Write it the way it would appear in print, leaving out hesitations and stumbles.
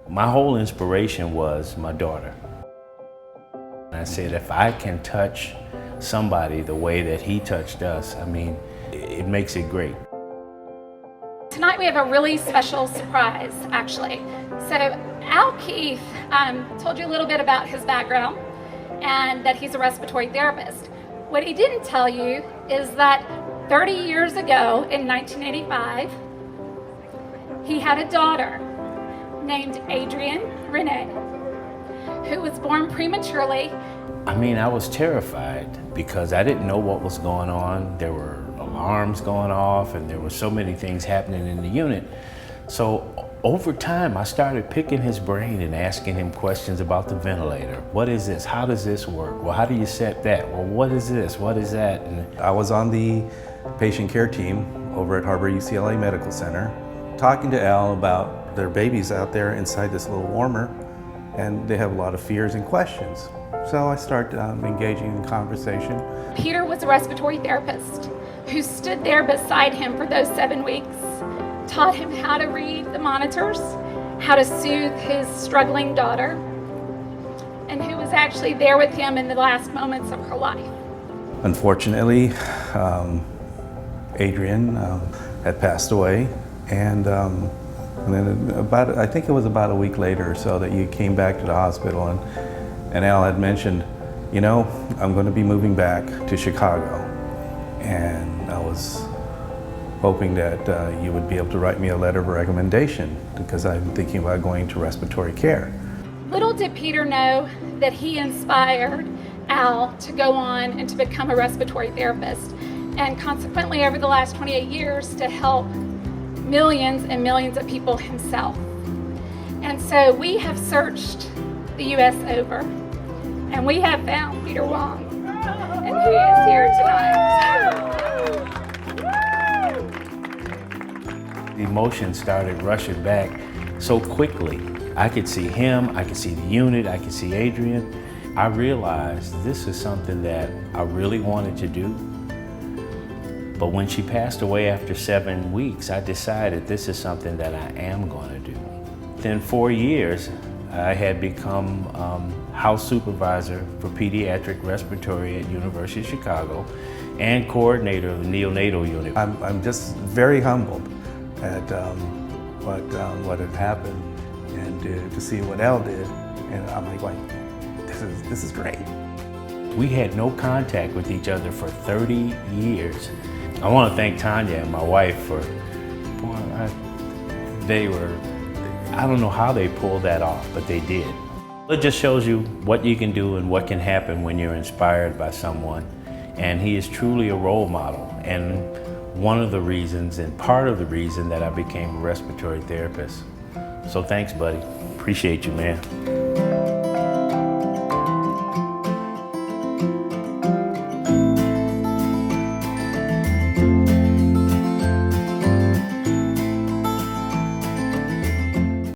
My whole inspiration was my daughter. I said, if I can touch somebody the way that he touched us, I mean, it makes it great. Tonight we have a really special surprise, actually. So Al Keith told you a little bit about his background and that he's a respiratory therapist. What he didn't tell you is that 30 years ago in 1985, he had a daughter named Adrienne Renee, who was born prematurely. I mean, I was terrified because I didn't know what was going on. There were alarms going off and there were so many things happening in the unit. So over time, I started picking his brain and asking him questions about the ventilator. What is this? How does this work? Well, how do you set that? Well, what is this? What is that? And I was on the patient care team over at Harbor UCLA Medical Center, talking to Al about their babies out there inside this little warmer, and they have a lot of fears and questions. So I started engaging in conversation. Peter was a respiratory therapist who stood there beside him for those 7 weeks, taught him how to read the monitors, how to soothe his struggling daughter, and who was actually there with him in the last moments of her life. Unfortunately, Adrienne had passed away, and then I think it was about a week later or so that you came back to the hospital, and Al had mentioned, you know, I'm going to be moving back to Chicago, and I was hoping that you would be able to write me a letter of recommendation because I'm thinking about going to respiratory care. Little did Peter know that he inspired Al to go on and to become a respiratory therapist, and consequently over the last 28 years to help millions and millions of people himself. And so we have searched the US over, and we have found Peter Wong, and he is here tonight. the emotions started rushing back so quickly. I could see him, I could see the unit, I could see Adrienne. I realized this is something that I really wanted to do. But when she passed away after 7 weeks, I decided this is something that I am going to do. Within 4 years, I had become house supervisor for pediatric respiratory at University of Chicago and coordinator of the neonatal unit. I'm just very humbled at what had happened, and to see what Elle did, and I'm like, this is great. We had no contact with each other for 30 years. I want to thank Tanya and my wife for, I don't know how they pulled that off, but they did. It just shows you what you can do and what can happen when you're inspired by someone. And he is truly a role model. And one of the reasons, and part of the reason, that I became a respiratory therapist. So thanks, buddy. Appreciate you, man.